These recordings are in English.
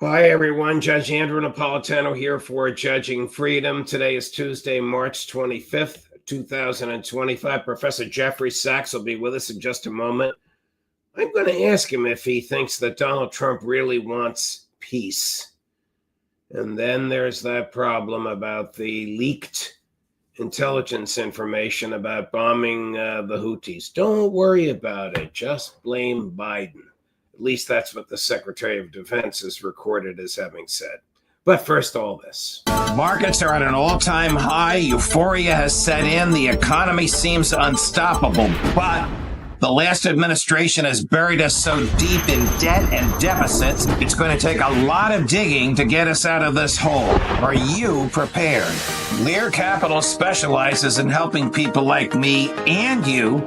Hi, everyone. Judge Andrew Napolitano here for Judging Freedom. Today is Tuesday, March 25th, 2025. Professor Jeffrey Sachs will be with us in just a moment. I'm going to ask him if he thinks that Donald Trump really wants peace. And then there's that problem about the leaked intelligence information about bombing the Houthis. Don't worry about it. Just blame Biden. At least that's what the Secretary of Defense is recorded as having said. But first, all this. Markets are at an all-time high. Euphoria has set in. The economy seems unstoppable. But the last administration has buried us so deep in debt and deficits, it's going to take a lot of digging to get us out of this hole. Are you prepared? Lear Capital specializes in helping people like me and you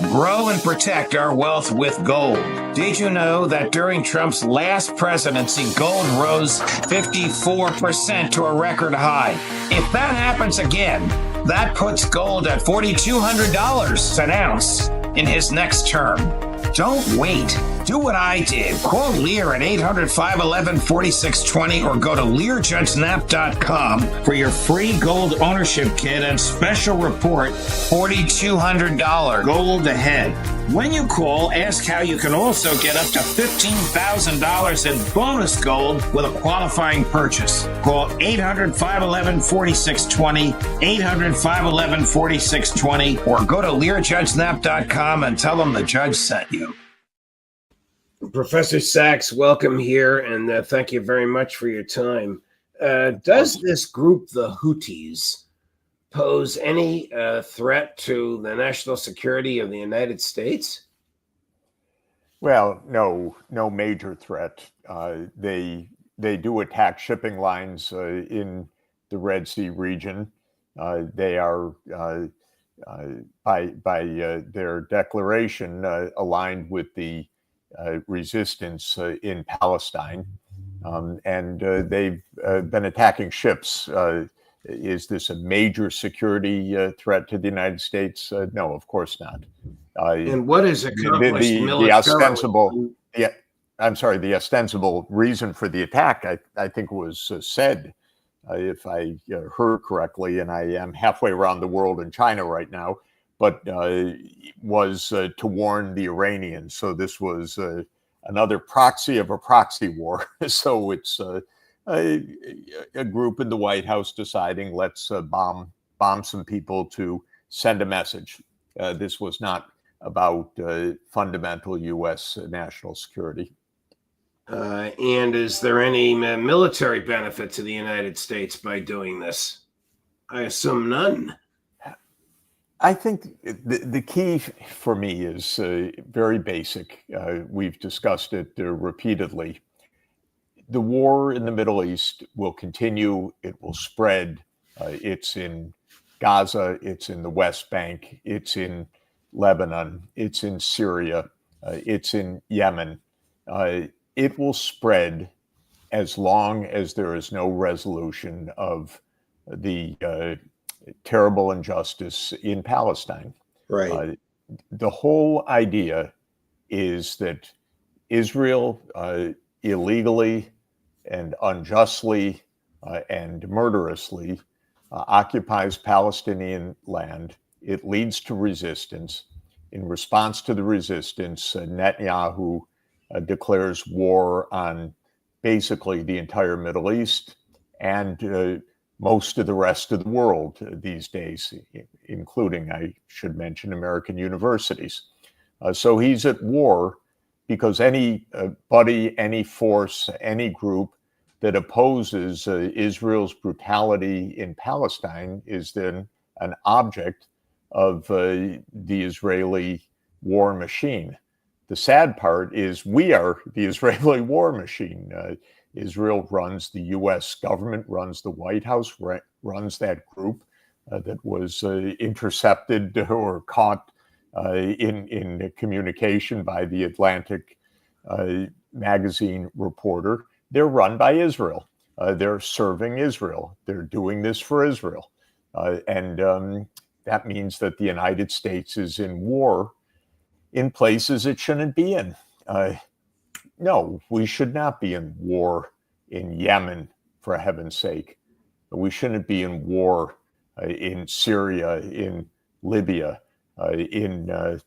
grow and protect our wealth with gold. Did you know that during Trump's last presidency, gold rose 54% to a record high? If that happens again, that puts gold at $4,200 an ounce in his next term. Don't wait. Do what I did. Call Lear at 800-511-4620 or go to LearJudgeNap.com for your free gold ownership kit and special report, $4,200 gold ahead. When you call, ask how you can also get up to $15,000 in bonus gold with a qualifying purchase. Call 800-511-4620, 800-511-4620, or go to LearJudgeNap.com and tell them the judge sent you. Professor Sachs, welcome here, and thank you very much for your time. Does this group, the Houthis, pose any threat to the national security of the United States? Well, no major threat. They do attack shipping lines in the Red Sea region. They are, by their declaration, aligned with the resistance in Palestine, and they've been attacking ships. Is this a major security threat to the United States? No, of course not. And what is accomplished militarily? The ostensible reason for the attack, I think, was said, if I heard correctly, and I am halfway around the world in China right now, but was to warn the Iranians. So this was another proxy of a proxy war. So it's a group in the White House deciding, let's bomb some people to send a message. This was not about fundamental U.S. national security. And is there any military benefit to the United States by doing this? I assume none. I think the key for me is very basic. We've discussed it repeatedly. The war in the Middle East will continue. It will spread. It's in Gaza. It's in the West Bank. It's in Lebanon. It's in Syria. It's in Yemen. It will spread as long as there is no resolution of the terrible injustice in Palestine. Right. The whole idea is that Israel illegally and unjustly and murderously occupies Palestinian land. It leads to resistance. In response to the resistance, Netanyahu declares war on basically the entire Middle East and most of the rest of the world these days, including, I should mention, American universities. So he's at war because anybody, any force, any group that opposes Israel's brutality in Palestine is then an object of the Israeli war machine. The sad part is we are the Israeli war machine. Israel runs the U.S. government, runs the White House, runs that group that was intercepted or caught in communication by the Atlantic magazine reporter. They're run by Israel. They're serving Israel. They're doing this for Israel. And that means that the United States is in war in places it shouldn't be in. No, we should not be in war in Yemen, for heaven's sake. We shouldn't be in war in Syria, in Libya, in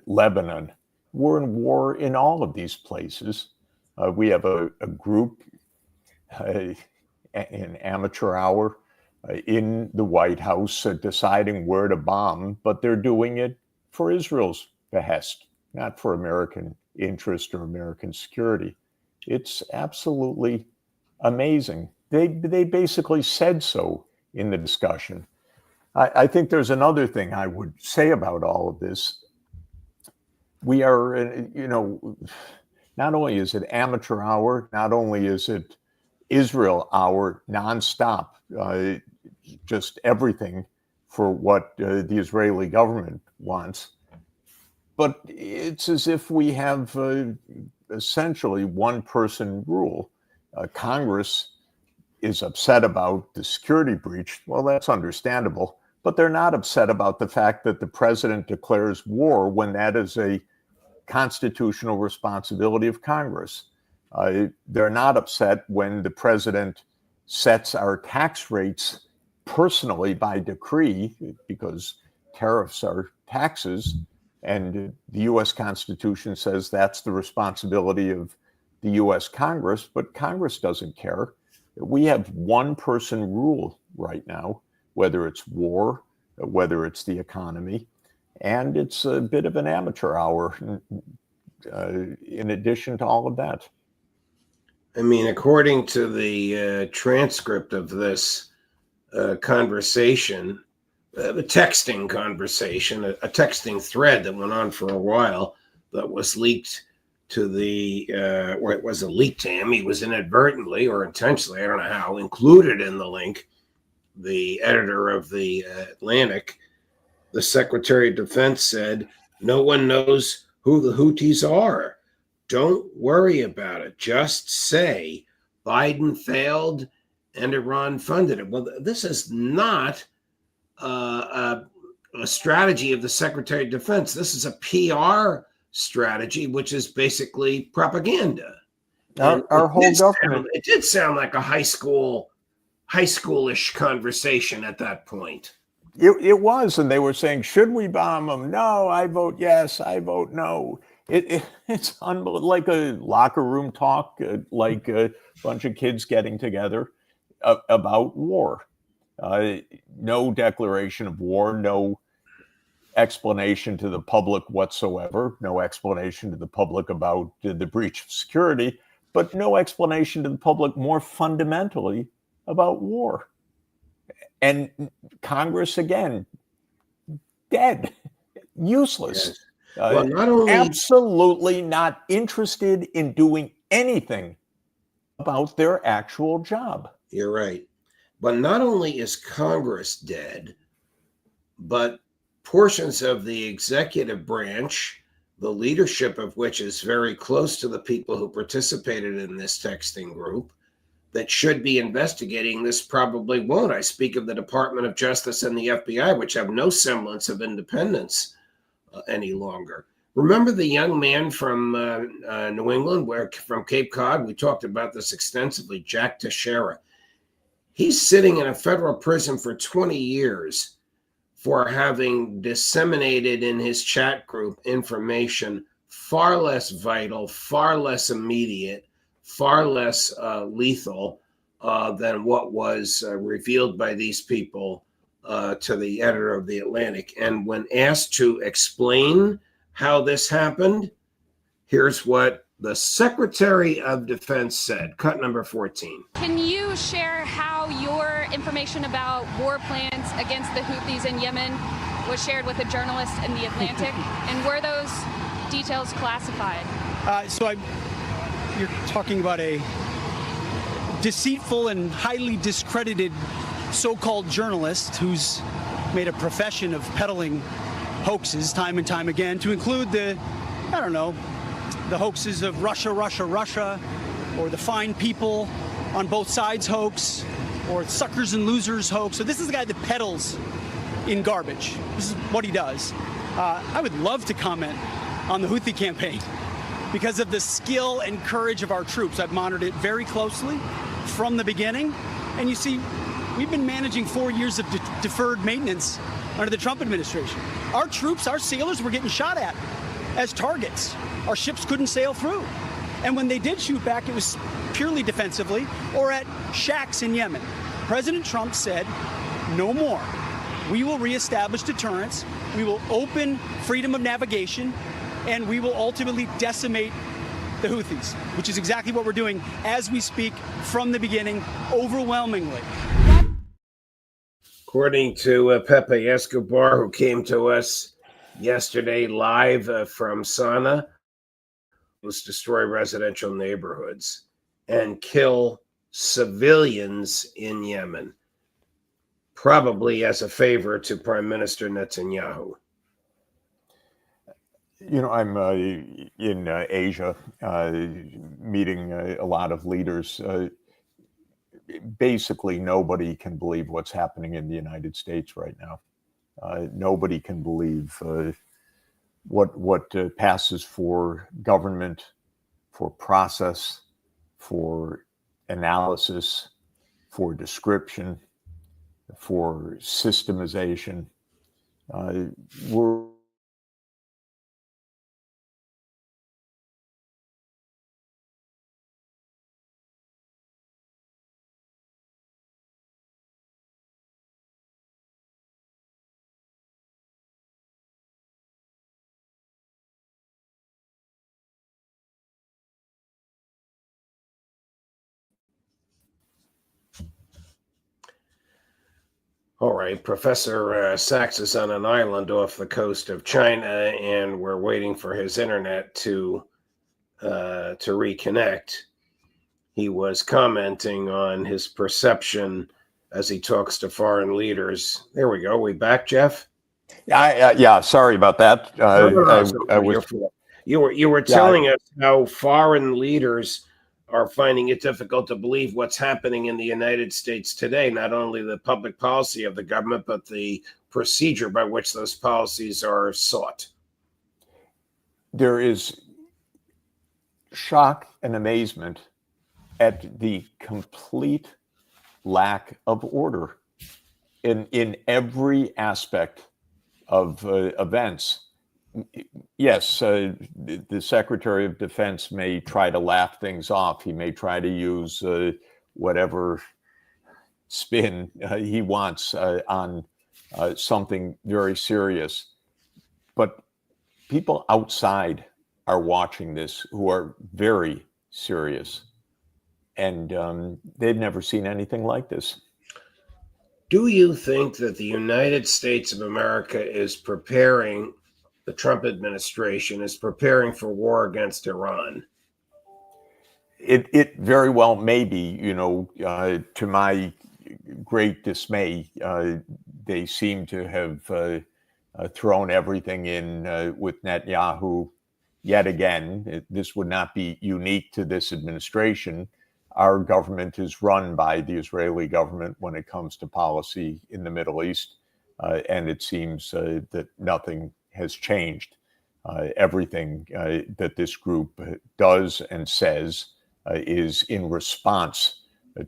Lebanon. We're in war in all of these places. We have a group, an amateur hour, in the White House deciding where to bomb, but they're doing it for Israel's behest, not for American interest or American security. It's absolutely amazing. They basically said so in the discussion. I think there's another thing I would say about all of this. We are, not only is it amateur hour, not only is it Israel hour nonstop, just everything for what the Israeli government wants, but it's as if we have essentially one person rule. Congress is upset about the security breach. Well, that's understandable, but they're not upset about the fact that the president declares war when that is a constitutional responsibility of Congress. They're not upset when the president sets our tax rates personally by decree, because tariffs are taxes, and the U.S. Constitution says that's the responsibility of the U.S. Congress, but Congress doesn't care. We have one person rule right now, whether it's war, whether it's the economy, and it's a bit of an amateur hour in addition to all of that. I mean, according to the transcript of this conversation, the texting conversation, a texting thread that went on for a while that was leaked to or it wasn't leaked to him. He was inadvertently or intentionally, I don't know how, included in the link. The editor of the Atlantic, the Secretary of Defense, said, "No one knows who the Houthis are. Don't worry about it. Just say Biden failed and Iran funded it." Well, this is not a strategy of the Secretary of Defense. This is a PR strategy, which is basically propaganda. Our whole government. It did sound like a high schoolish conversation at that point. It was, and they were saying, should we bomb them? No, I vote yes, I vote no. It's like a locker room talk, like a bunch of kids getting together about war. No declaration of war, no explanation to the public whatsoever, no explanation to the public about the breach of security, but no explanation to the public more fundamentally about war. And Congress, again, dead, useless. Yes. Well, not only absolutely not interested in doing anything about their actual job. You're right. But not only is Congress dead, but portions of the executive branch, the leadership of which is very close to the people who participated in this texting group, that should be investigating this probably won't. I speak of the Department of Justice and the FBI, which have no semblance of independence any longer. Remember the young man from New England, from Cape Cod? We talked about this extensively, Jack Teixeira. He's sitting in a federal prison for 20 years for having disseminated in his chat group information far less vital, far less immediate, far less lethal than what was revealed by these people to the editor of the Atlantic. And when asked to explain how this happened, here's what the Secretary of Defense said. Cut number 14. Can you share how your information about war plans against the Houthis in Yemen was shared with a journalist in the Atlantic? And were those details classified? You're talking about a deceitful and highly discredited so-called journalist who's made a profession of peddling hoaxes time and time again, to include the hoaxes of Russia, or the fine people on both sides hoax, or suckers and losers hoax. So this is the guy that peddles in garbage. This is what he does. I would love to comment on the Houthi campaign. because of the skill and courage of our troops. I've monitored it very closely from the beginning. And you see, we've been managing 4 years of deferred maintenance under the Trump administration. Our troops, our sailors were getting shot at as targets. Our ships couldn't sail through. And when they did shoot back, it was purely defensively or at shacks in Yemen. President Trump said, no more. We will reestablish deterrence. We will open freedom of navigation, and we will ultimately decimate the Houthis, which is exactly what we're doing as we speak from the beginning, overwhelmingly. According to Pepe Escobar, who came to us yesterday live from Sana, was destroy residential neighborhoods and kill civilians in Yemen, probably as a favor to Prime Minister Netanyahu. You know, I'm in Asia, meeting a lot of leaders. Basically, nobody can believe what's happening in the United States right now. Nobody can believe what passes for government, for process, for analysis, for description, for systemization. We're All right, Professor Sachs is on an island off the coast of China, and we're waiting for his internet to reconnect. He was commenting on his perception as he talks to foreign leaders. There we go. We back, Jeff? yeah. Sorry about that. You were telling us how foreign leaders are finding it difficult to believe what's happening in the United States today, not only the public policy of the government, but the procedure by which those policies are sought. There is shock and amazement at the complete lack of order in every aspect of events. Yes, the Secretary of Defense may try to laugh things off. He may try to use whatever spin he wants on something very serious. But people outside are watching this who are very serious. And they've never seen anything like this. Do you think that the United States of America is preparing, the Trump administration is preparing for war against Iran? It very well may be. You know, to my great dismay, they seem to have thrown everything in with Netanyahu yet again. This would not be unique to this administration. Our government is run by the Israeli government when it comes to policy in the Middle East, and it seems that nothing has changed. Everything that this group does and says is in response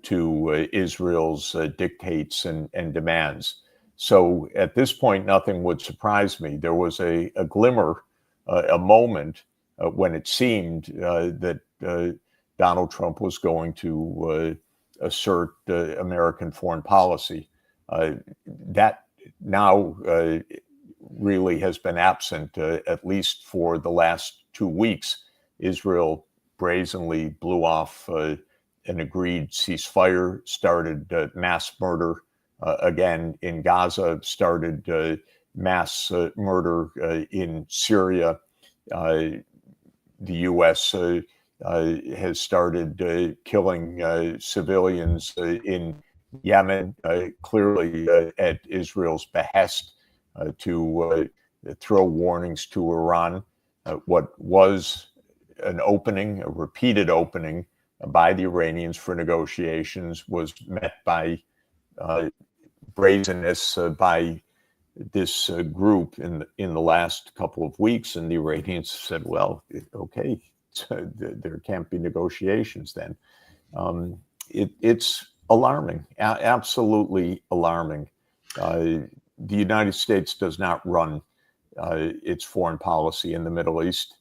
to Israel's dictates and demands. So at this point, nothing would surprise me. There was a glimmer, a moment when it seemed that Donald Trump was going to assert American foreign policy. That now really has been absent, at least for the last 2 weeks. Israel brazenly blew off an agreed ceasefire, started mass murder again in Gaza, started mass murder in Syria. The U.S. Has started killing civilians in Yemen, clearly at Israel's behest, to throw warnings to Iran. What was an opening, a repeated opening by the Iranians for negotiations, was met by brazenness by this group in the last couple of weeks, and the Iranians said, "Well, okay, there can't be negotiations then. It's alarming, absolutely alarming. The United States does not run its foreign policy in the Middle East,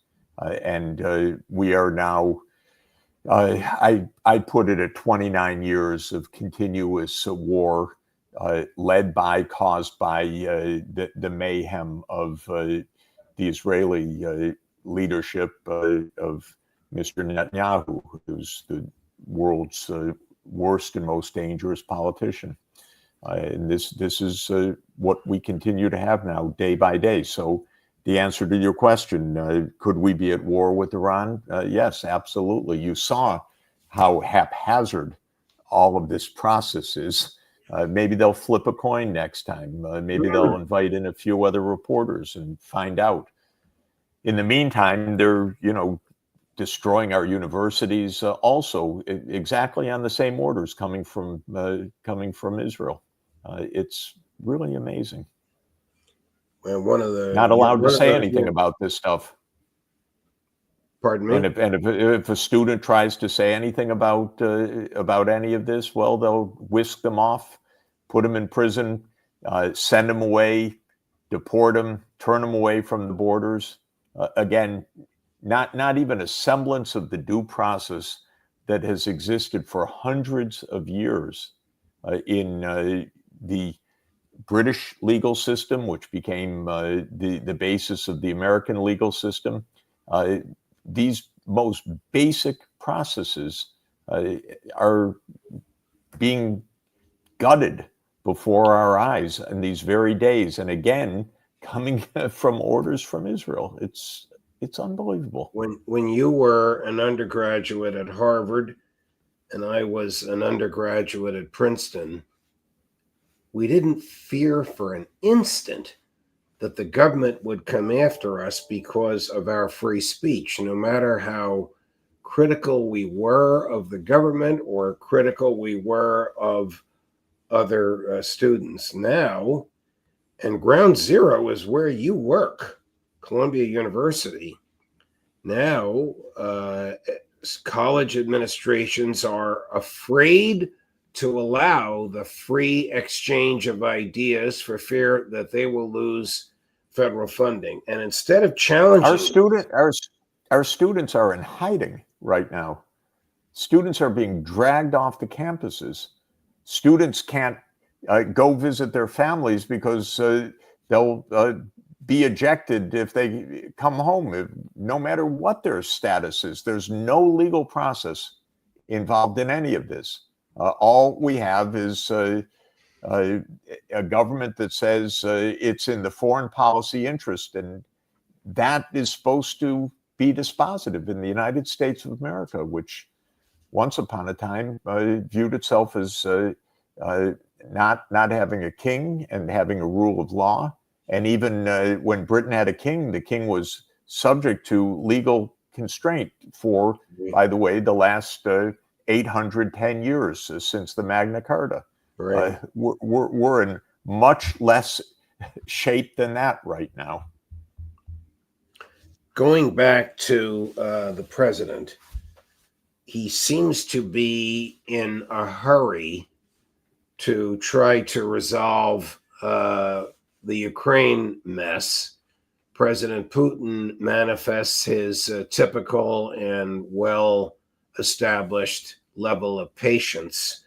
and we are now. I put it at 29 years of continuous war, caused by the mayhem of the Israeli leadership of Mr. Netanyahu, who's the world's worst and most dangerous politician. And this is what we continue to have now, day by day. So the answer to your question, could we be at war with Iran? Yes, absolutely. You saw how haphazard all of this process is. Maybe they'll flip a coin next time. Maybe they'll invite in a few other reporters and find out. In the meantime, they're, destroying our universities also exactly on the same orders coming from Israel. It's really amazing. And one of the not allowed to say anything about this stuff. Pardon me. And if a student tries to say anything about any of this, well, they'll whisk them off, put them in prison, send them away, deport them, turn them away from the borders. Again, not even a semblance of the due process that has existed for hundreds of years in the British legal system, which became the basis of the American legal system. These most basic processes are being gutted before our eyes in these very days, and again, coming from orders from Israel. It's unbelievable. When you were an undergraduate at Harvard and I was an undergraduate at Princeton, we didn't fear for an instant that the government would come after us because of our free speech, no matter how critical we were of the government or critical we were of other students. Now, and ground zero is where you work, Columbia University. Now, college administrations are afraid to allow the free exchange of ideas for fear that they will lose federal funding. And instead of challenging our students are in hiding right now. Students are being dragged off the campuses. Students can't go visit their families because they'll be ejected if they come home, no matter what their status is. There's no legal process involved in any of this. All we have is a government that says it's in the foreign policy interest, and that is supposed to be dispositive in the United States of America, which once upon a time viewed itself as not having a king and having a rule of law. And even when Britain had a king, the king was subject to legal constraint for, by the way, the last 810 years since the Magna Carta. Right. We're in much less shape than that right now. Going back to the president, he seems to be in a hurry to try to resolve the Ukraine mess. President Putin manifests his typical and well-established level of patience.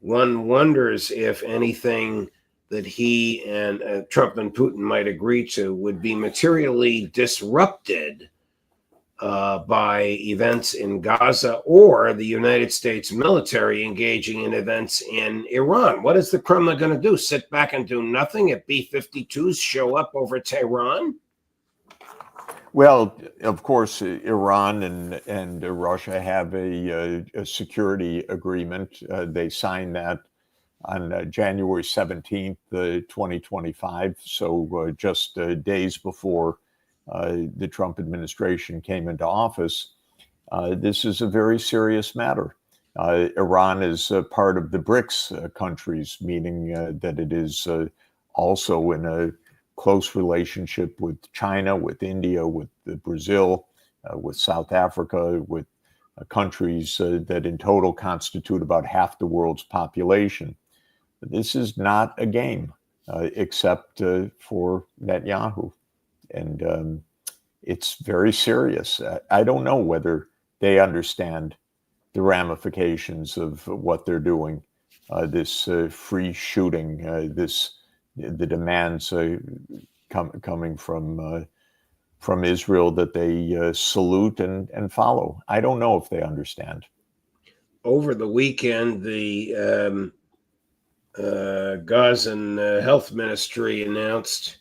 One wonders if anything that he and Trump and Putin might agree to would be materially disrupted by events in Gaza or the United States military engaging in events in Iran. What is the Kremlin going to do? Sit back and do nothing if B-52s show up over Tehran? Well, of course, Iran and Russia have a security agreement. They signed that on January 17th, 2025. So just days before the Trump administration came into office. This is a very serious matter. Iran is part of the BRICS countries, meaning that it is also in a close relationship with China, with India, with Brazil, with South Africa, with countries that in total constitute about half the world's population. This is not a game, except for Netanyahu. And it's very serious. I don't know whether they understand the ramifications of what they're doing. This free shooting, the demands coming from Israel that they salute and follow. I don't know if they understand. Over the weekend, the Gazan Health Ministry announced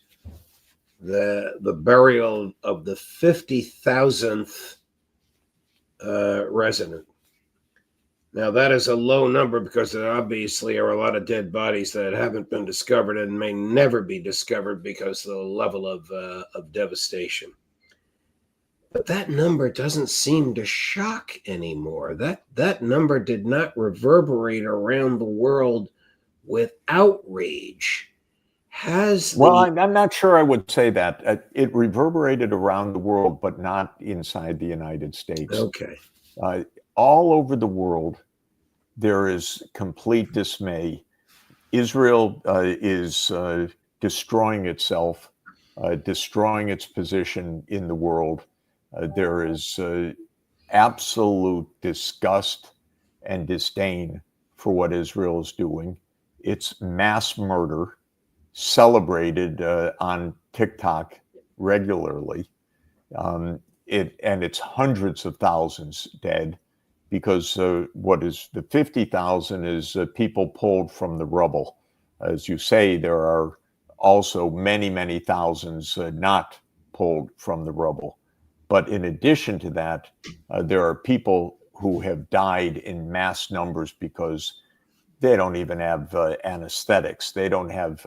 the burial of the 50,000th resident. Now, that is a low number because there obviously are a lot of dead bodies that haven't been discovered and may never be discovered because of the level of devastation. But that number doesn't seem to shock anymore. That number did not reverberate around the world with outrage. Well, I'm not sure I would say that. It reverberated around the world, but not inside the United States. Okay. All over the world, there is complete dismay. Israel is destroying itself, destroying its position in the world. There is absolute disgust and disdain for what Israel is doing. It's mass murder, celebrated on TikTok regularly. It's hundreds of thousands dead, because what is the 50,000 is people pulled from the rubble. As you say, there are also many, many thousands not pulled from the rubble. But in addition to that, there are people who have died in mass numbers because they don't even have anesthetics. They don't have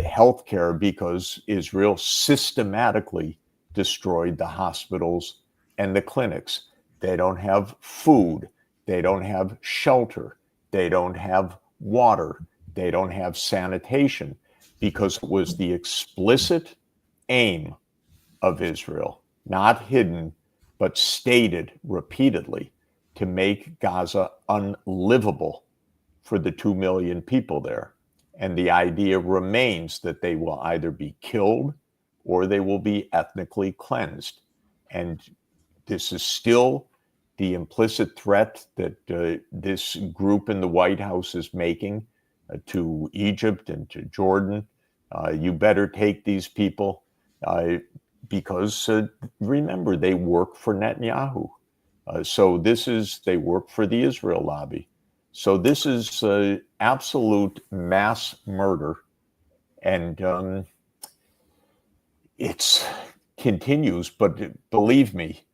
health care because Israel systematically destroyed the hospitals and the clinics. They don't have food. They don't have shelter. They don't have water. They don't have sanitation, because it was the explicit aim of Israel, not hidden, but stated repeatedly, to make Gaza unlivable for the 2 million people there. And the idea remains that they will either be killed or they will be ethnically cleansed. And this is still the implicit threat that this group in the White House is making to Egypt and to Jordan. You better take these people because remember, they work for Netanyahu. They work for the Israel lobby. So this is absolute mass murder. And it continues, but believe me,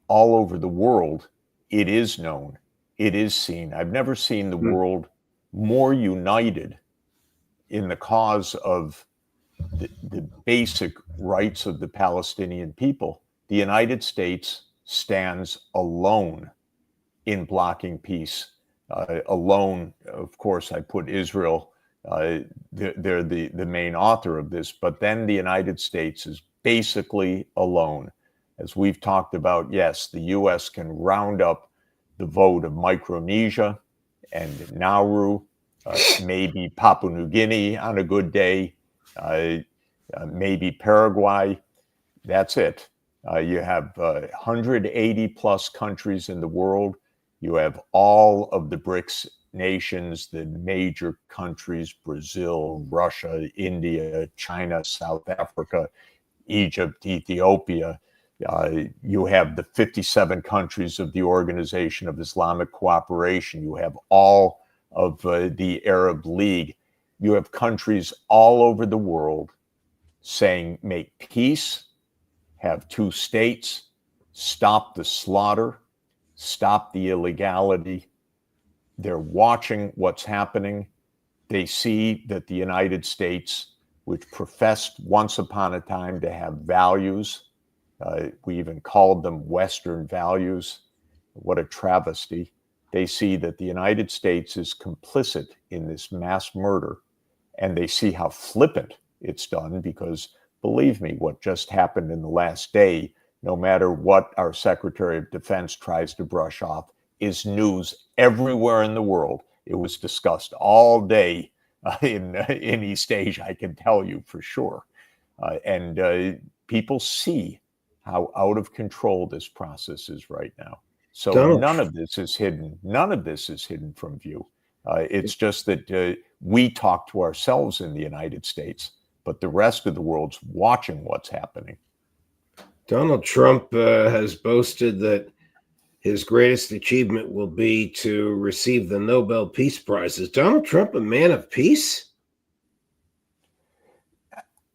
all over the world, it is known, it is seen. I've never seen the world more united in the cause of the basic rights of the Palestinian people. The United States stands alone in blocking peace. Alone, of course, I put Israel, they're the main author of this, but then the United States is basically alone. As we've talked about, yes, the U.S. can round up the vote of Micronesia and Nauru, maybe Papua New Guinea on a good day, maybe Paraguay. That's it. You have 180 plus countries in the world. You have all of the BRICS nations, the major countries, Brazil, Russia, India, China, South Africa, Egypt, Ethiopia. You have the 57 countries of the Organization of Islamic Cooperation. You have all of the Arab League. You have countries all over the world saying, make peace, have two states, stop the slaughter, stop the illegality. They're watching what's happening. They see that the United States, which professed once upon a time to have values, we even called them Western values. What a travesty. They see that the United States is complicit in this mass murder, and they see how flippant it's done, because believe me, what just happened in the last day no matter what our Secretary of Defense tries to brush off, is news everywhere in the world. It was discussed all day in East Asia, I can tell you for sure. And people see how out of control this process is right now. So none of this is hidden. None of this is hidden from view. It's just that we talk to ourselves in the United States, but the rest of the world's watching what's happening. Donald Trump has boasted that his greatest achievement will be to receive the Nobel Peace Prize. Is Donald Trump a man of peace?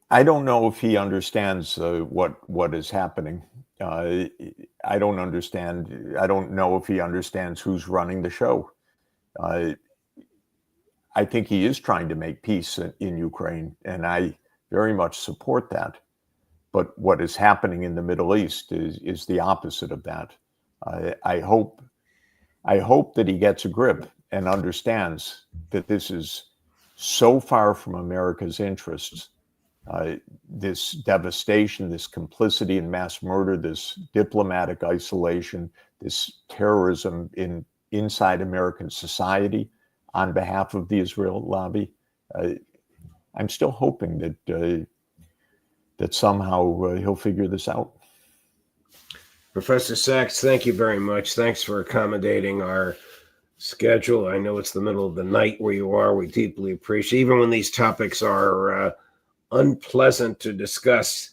I don't know if he understands what is happening. I don't understand. I don't know if he understands who's running the show. I think he is trying to make peace in Ukraine, and I very much support that. But what is happening in the Middle East is the opposite of that. I hope that he gets a grip and understands that this is so far from America's interests. This devastation, this complicity in mass murder, this diplomatic isolation, this terrorism inside American society on behalf of the Israel lobby. I'm still hoping that somehow he'll figure this out. Professor Sachs, thank you very much. Thanks for accommodating our schedule. I know it's the middle of the night where you are. We deeply appreciate, even when these topics are unpleasant to discuss,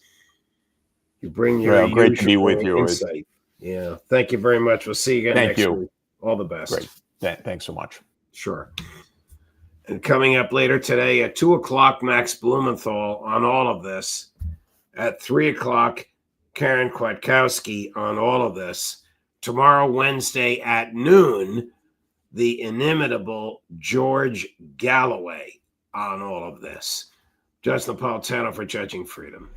you bring your great to be with you. Insight. Yeah, thank you very much. We'll see you again next week. All the best. Great. Thanks so much. Sure. And coming up later today at 2:00, Max Blumenthal on all of this. At 3:00, Karen Kwiatkowski on all of this. Tomorrow, Wednesday at noon, the inimitable George Galloway on all of this. Judge Napolitano for Judging Freedom.